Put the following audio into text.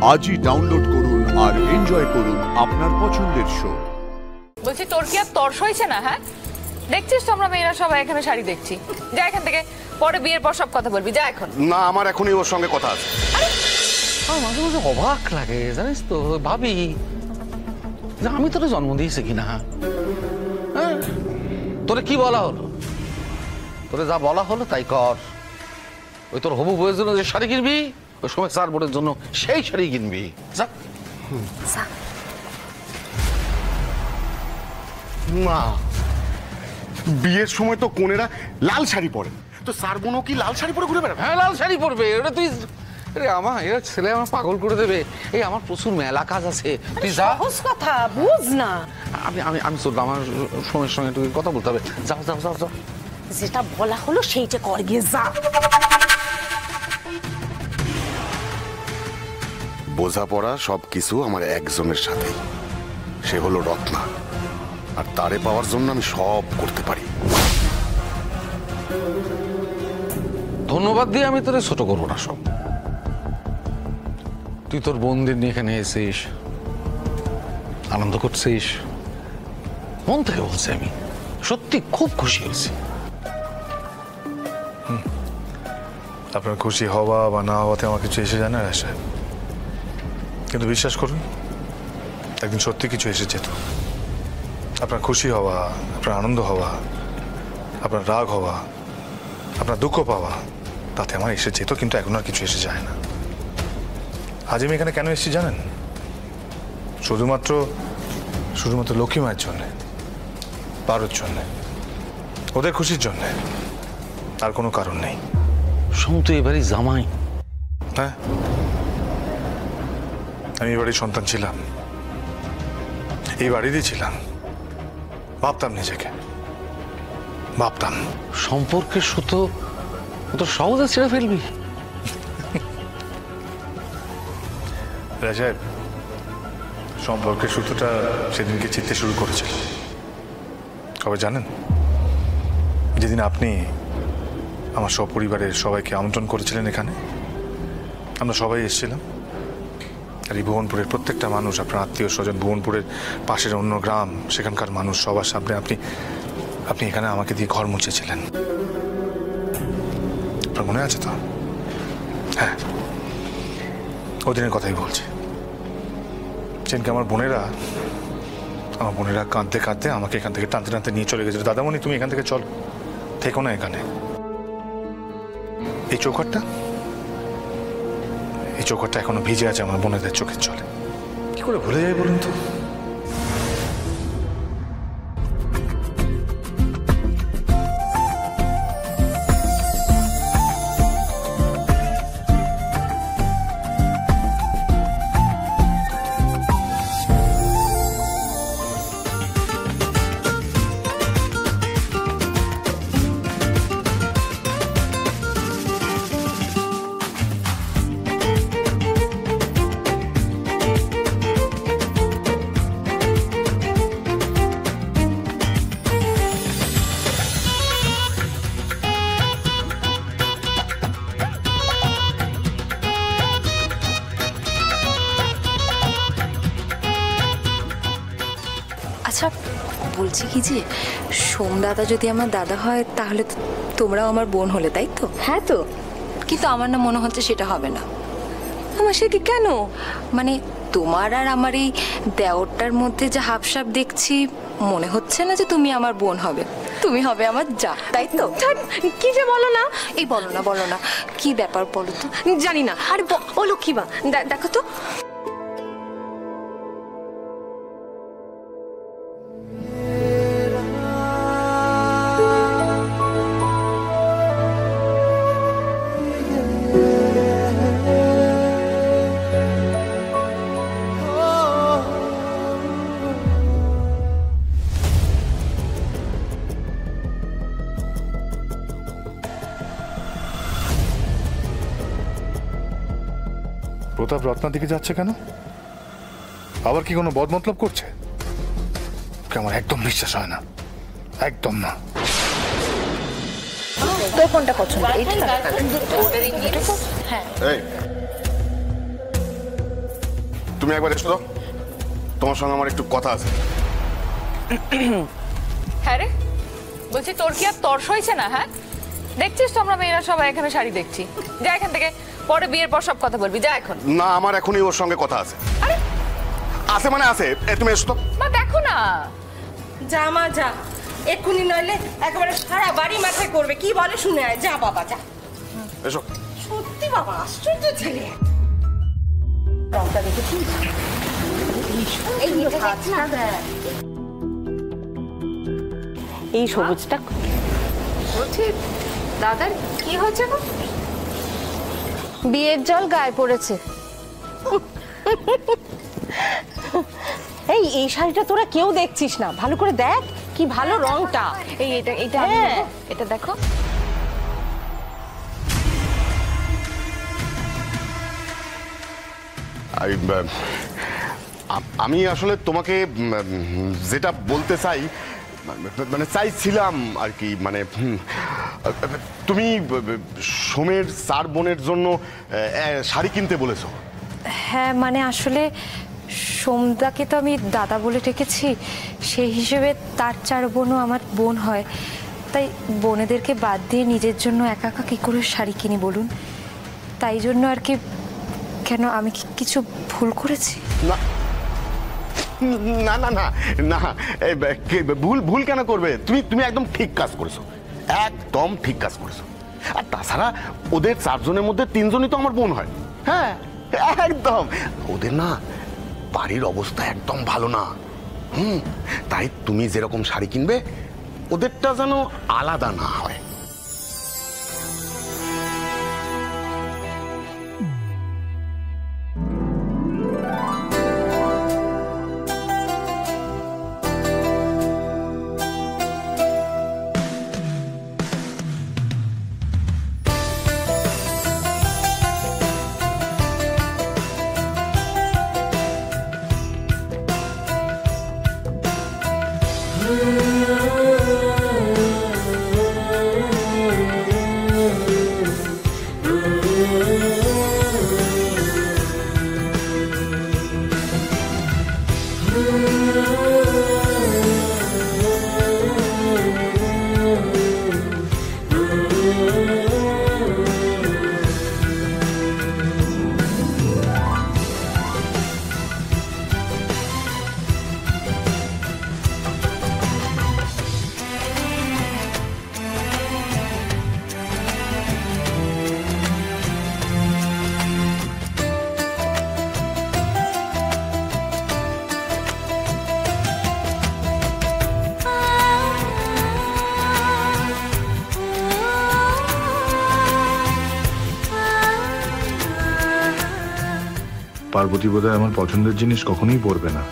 আজই ডাউনলোড করুন আর এনজয় করুন আপনার পছন্দের শো। বলছি তোর কি আর তর্স হয়েছে না? হ্যাঁ, দেখছিস তো আমরা মেয়েরা সবাই এখানে শাড়ি দেখছি। যা এখান থেকে, পরে বিয়ের পর সব কথা বলবি। যা এখন। না, আমার এখনই ওর সঙ্গে কথা আছে। মাঝে মাঝে অবাক লাগে জানিস তো, ভাবি যে আমি তোরে জন্ম দিয়েছি কিনা। হ্যাঁ, তোরে কি বলা হলো? তোরে যা বলা হলো তাই কর। ওই তোর হবু বউয়ের জন্য যে শাড়ি কিনবি, ওই সময় 4 বোনের জন্য সেই শাড়ি কিনবি। যা। মা, বিয়ের সময় তো কোনেরা লাল শাড়ি পরে, তো স্যার বোনও কি লাল শাড়ি পরে ঘুরে বেড়াবে? হ্যাঁ, লাল শাড়ি পরবে। ওটা তুই আমার এরা ছেলে আমার পাগল করে দেবে। এই আমার প্রচুর মেলা কাজ আছে, তুই যা। সহজ কথা বুঝ না। আমি চললাম, আমার সময়ের সঙ্গে একটু কথা বলতে হবে। যাও যাও যাও যাও। যেটা বলা হলো সেইটা কর, গিয়ে যা। বোঝাপড়া সবকিছু আমার একজনের সাথে, সে হলো রত্না, আর তারে পাওয়ার জন্য আমি সব করতে পারি। ধন্যবাদ দিয়ে আমি তোরে ছোট করবো না। সব তুই তোর বোনদের নিয়ে এখানে এসেছিস, আনন্দ করছিস, মন থেকে বলছি আমি সত্যি খুব খুশি হয়েছি। আপনার খুশি হওয়া বা না হওয়াতে আমার কিছু এসে যায় না সাহেব, কিন্তু বিশ্বাস করুন একদিন সত্যি কিছু এসে যেত। আপনার খুশি হওয়া, আপনার আনন্দ হওয়া, আপনার রাগ হওয়া, আপনার দুঃখ পাওয়া, তাতে আমার এসে যেত, কিন্তু এখন আর কিছু এসে যায় না। আজ আমি এখানে কেন এসেছি জানেন? শুধুমাত্র লক্ষ্মী মায়ের জন্যে, পারোর জন্যে, ওদের খুশির জন্যে, আর কোনো কারণ নেই। শুনতো এবারই জামাই। হ্যাঁ, আমি এবারই সন্তান ছিলাম, এই বাড়িতেই ছিলাম, ভাবতাম নিজেকে, ভাবতাম সম্পর্কের সুতো তো সহজে ছেড়ে ফেলবি। রাজাব, সম্পর্কের সূত্রটা সেদিনকে চিনতে শুরু করেছিল। কবে জানেন? যেদিন আপনি আমার সপরিবারের সবাইকে আমন্ত্রণ করেছিলেন এখানে, আমরা সবাই এসেছিলাম। আর এই ভুবনপুরের প্রত্যেকটা মানুষ, আপনার আত্মীয় স্বজন, ভুবনপুরের পাশের অন্য গ্রাম, সেখানকার মানুষ, সবার সামনে আপনি এখানে আমাকে দিয়ে ঘর মুছেছিলেন। আপনার মনে আছে তো? হ্যাঁ, ওদিনের কথাই বলছি। সেদিনকে আমার বোনেরা কাঁদতে কাঁদতে আমাকে এখান থেকে টানতে টানতে নিয়ে চলে গেছিল। দাদামণি, তুমি এখান থেকে চল, থেকো না এখানে। এই চৌকাটটা এখনো ভিজে আছে আমার বোনেদের চোখের জলে। কি করে ভুলে যাই বলুন তো? আচ্ছা, বলছি কি যে সোমদাদা যদি আমার দাদা হয় তাহলে তোমরাও আমার বোন হলে, তাই তো? হ্যাঁ তো, কিন্তু আমার না মনে হচ্ছে সেটা হবে না। আমার সে কি কেন? মানে তোমার আর আমার এই দেওরটার মধ্যে যে হাবসাব দেখছি, মনে হচ্ছে না যে তুমি আমার বোন হবে, তুমি হবে আমার যা, তাই তো? কি যে বলো না, এই বলো না, কি ব্যাপার বলো তো? জানি না। আরে ও লক্ষ্মী মা, দেখো তো। প্রতাপ রত্নার দিকে যাচ্ছে কেন? আবার কি কোনো বদমতলব করছে? আমার একদম বিশ্বাস হয় না, একদম না। তোর কোনটা পছন্দ? এইটা? এই, তুমি একবার এসো তো, তোমার সঙ্গে আমার একটু কথা আছে। হ্যাঁ রে, বলছি তোর কি আর তর্স হয়েছে না? হ্যাঁ, দেখছিস তো আমরা মেয়েরা সবাই এখানে শাড়ি দেখছি। যা এখান থেকে, পরে বিয়ের পর সব কথা বলবি। যা এখন। না, আমার এখনই ওর সঙ্গে কথা আছে। আরে আছে মানে আছে, তুমি এসো তো। মা দেখো না। যা মা যা, এক্ষুনি নইলে একেবারে সারা বাড়ি মাথায় করবে। কি বলে শুনে আয়, যা বাবা যা। এসো। সত্যি বাবা, আশ্চর্য ছেলে। রংটা দেখেছি, এই সবুজটা। বলছি দাদার কি হয়েছে গো? বিয়ের জল গায়ে পড়েছে। এই শাড়িটা তোরা কেউ দেখছিস না, ভালো করে দেখ কি ভালো রংটা। এটা এটা দেখো। আমি আসলে তোমাকে যেটা বলতে চাই, মানে চাইছিলাম আর কি, মানে তুমি সোমের 4 বোনের জন্য শাড়ি কিনতে বলেছো। হ্যাঁ মানে আসলে সোমদাকে তো আমি দাদা বলে ডেকেছি, সেই হিসেবে তার 4 বোনও আমার বোন হয়। তাই বোনেদেরকে বাদ দিয়ে নিজের জন্য একা একা কী করে শাড়ি কিনি বলুন? তাই জন্য আর কি। কেন আমি কি কিছু ভুল করেছি? না না না না না, ভুল কেন করবে? তুমি একদম ঠিক কাজ করেছো, একদম ঠিক কাজ করেছো। আর তাছাড়া ওদের 4 জনের মধ্যে 3 জনই তো আমার বোন হয়। হ্যাঁ একদম। ওদের না বাড়ির অবস্থা একদম ভালো না। তাই তুমি যেরকম শাড়ি কিনবে ওদেরটা যেন আলাদা না হয়। পার্বতী বোধহয় আমার পছন্দের জিনিস কখনোই পরবে না।